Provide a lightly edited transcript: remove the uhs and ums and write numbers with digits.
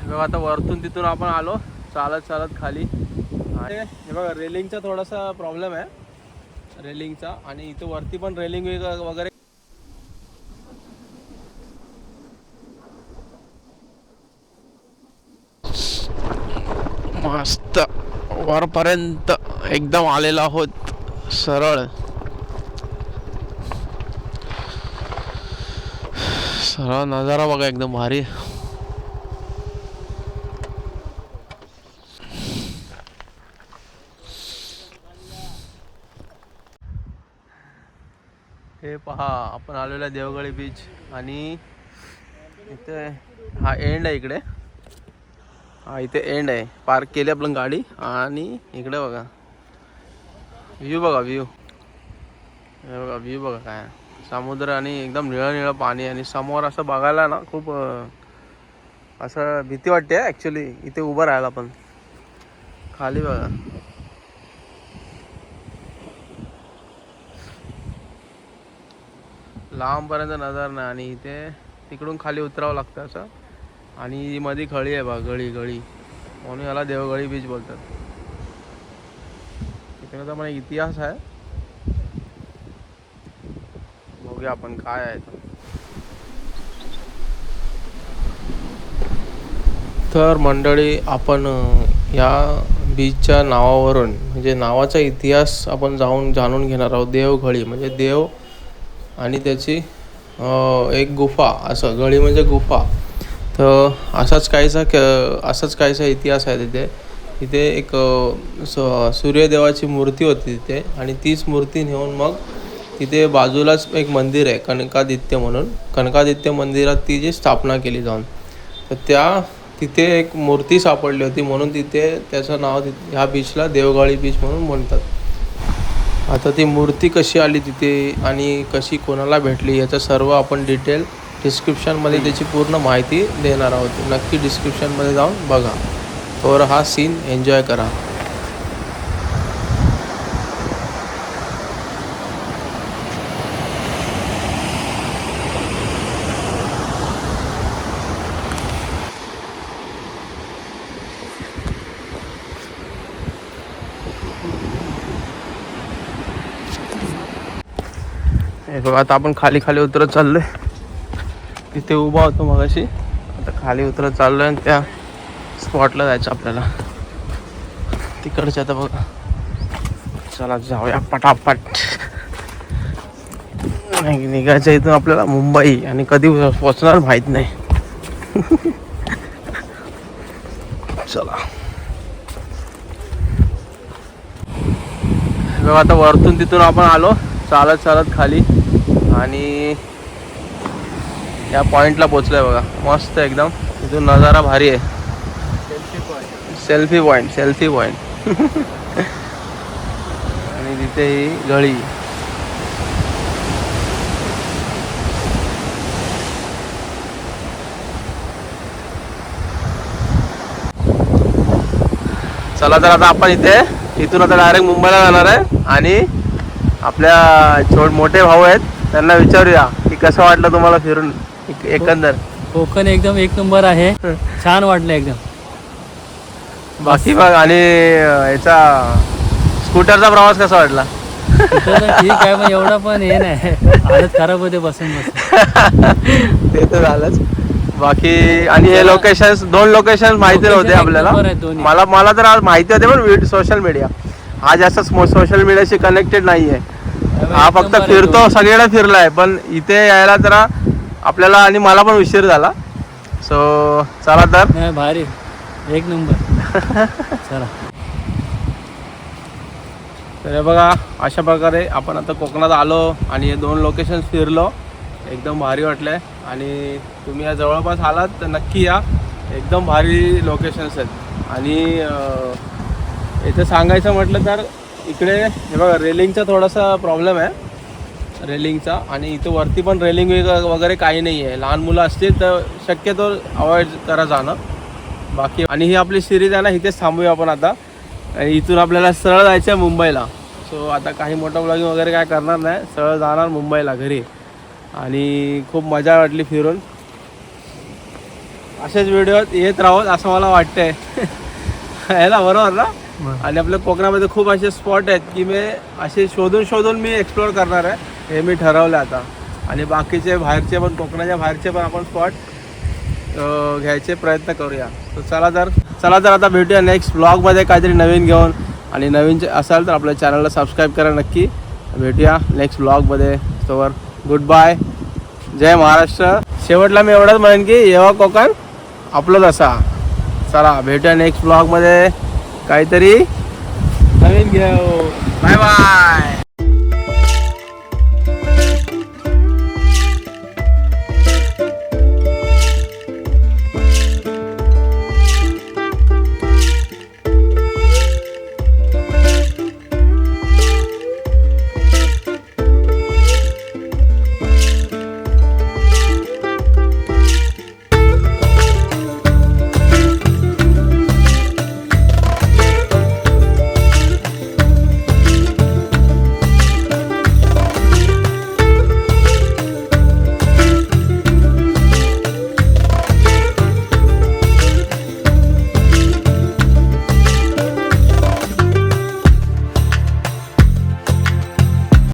बघा आता वरतून तिथून आपण आलो चालत चालत खाली आणि हे बघा रेलिंगचा थोडासा प्रॉब्लेम आहे रेलिंगचा आणि इथं वरती पण रेलिंग वगैरे मस्त वरपर्यंत एकदम आलेलो आहोत सरळ सरळ नजारा बघा एकदम भारी हे पहा आपण आलेलो आहे देवगडी बीच आणि इथे हा एंड आहे इकडे हा इथे एंड आहे पार्क केली आपण गाडी आणि इकडे बघा व्ह्यू बघा व्ह्यू हे बघा व्ह्यू बघा काय समुद्र आणि एकदम निळं निळं पाणी आणि समोर असं बघायला ना खूप असं भीती वाटते ॲक्च्युली इथे उभं राहायला पण खाली बघा लांबपर्यंत नजर नाही आणि इथे तिकडून खाली उतरावं लागतं असं आणि मध्ये खळी आहे बघा गळी गळी म्हणून याला देवगडी बीच बोलतात तिकडे तर मला इतिहास आहे बघूया आपण काय आहे तर मंडळी आपण या बीचच्या नावावरून म्हणजे नावाचा इतिहास आपण जाणून घेणार आहोत देवगडी म्हणजे देव आणि त्याची एक गुफा असं गळी म्हणजे गुफा तर असाच काहीसा इतिहास आहे तिथे तिथे एक सूर्यदेवाची मूर्ती होती तिथे आणि तीच मूर्ती नेऊन मग तिथे बाजूलाच एक मंदिर आहे कनकादित्य म्हणून कनकादित्य मंदिरात ती जी स्थापना केली जाऊन तर तिथे एक मूर्ती सापडली होती म्हणून तिथे त्याचं नाव ह्या बीचला देवगडी बीच म्हणून म्हणतात आता ती मूर्ती कशी आली तिथे आणि कशी कोणाला भेटली याचं सर्व आपण डिटेल डिस्क्रिप्शनमध्ये त्याची पूर्ण माहिती देणार आहोत नक्की डिस्क्रिप्शनमध्ये जाऊन बघा तर हा सीन एन्जॉय करा हे बघा आता आपण खाली उतरत चाललोय तिथे उभा होतो मगाशी आता खाली उतरत चाललोय आणि त्या स्पॉटला जायचं आपल्याला तिकडच्या आता बघा चला जाऊया पटापट निघायचं इथून आपल्याला मुंबई आणि कधी पोचणार माहित नाही चला बघा आता वरतून तिथून आपण आलो चालत चालत खाली आणि या पॉइंटला पोचलोय बघा मस्त एकदम इथून नजारा भारी आहे सेल्फी पॉइंट आणि तिथे ही गळी चला तर आता आपण इथून आता डायरेक्ट मुंबईला जाणार आहे आणि आपल्या मोठे भाऊ आहेत त्यांना विचारूया की कसं वाटलं तुम्हाला फिरून एकंदर कोकण एकदम एक नंबर आहे छान वाटलं एकदम बाकी बघ आणि याचा स्कूटरचा प्रवास कसा वाटला ठीक आहे पण एवढा पण हे नाही हालत खराब होते बसून ते तर झालंच बाकी आणि हे दोन लोकेशन माहिती नव्हते आपल्याला मला तर आज माहिती होते पण सोशल मीडिया हा जास्त सोशल मीडियाशी कनेक्टेड नाही आहे हा फक्त फिरतो सगळीकडे फिरलाय पण इथे यायला जरा आपल्याला आणि मला पण उशीर झाला सो चला तर भारी एक नंबर चला तर हे बघा अशा प्रकारे आपण आता कोकणात आलो आणि हे दोन लोकेशन फिरलो एकदम भारी वाटलंय आणि तुम्ही या जवळपास आलात तर नक्की या एकदम भारी लोकेशन्स आहेत आणि इथं सांगायचं म्हटलं तर इकडे हे बघा रेलिंगचा थोडासा प्रॉब्लेम आहे रेलिंगचा आणि इथं वरती पण रेलिंग वगैरे काही नाही आहे लहान मुलं असतील तर शक्यतो अवॉइड करा जाणं बाकी आणि ही आपली सिरीज आहे ना इथेच थांबूया आपण आता आणि इथून आपल्याला सरळ जायचं आहे मुंबईला सो आता काही मोठं ब्लॉगिंग वगैरे काय करणार नाही सरळ जाणार मुंबईला घरी आणि खूप मजा वाटली फिरून असेच व्हिडिओ येत राहूत असं मला वाटतंय. आहे ना, बरोबर ना. आणि आपल्या कोकणामध्ये खूप असे स्पॉट आहेत की मी असे शोधून मी एक्सप्लोअर करणार आहे, हे मी ठरवलं आता. आणि बाकीचे बाहेरचे पण, कोकणाच्या बाहेरचे पण आपण स्पॉट घ्यायचे प्रयत्न करूया. तर चला तर आता भेटूया नेक्स्ट ब्लॉगमध्ये काहीतरी नवीन घेऊन. आणि नवीन असाल तर आपल्या चॅनलला सबस्क्राईब करा नक्की. भेटूया नेक्स्ट ब्लॉगमध्ये. तोवर गुड बाय, जय महाराष्ट्र. शेवटला मी एवढंच म्हणेन की येवा कोकण आपलंच असा. चला भेटूया नेक्स्ट ब्लॉगमध्ये काहीतरी नवीन घेऊ. Bye bye.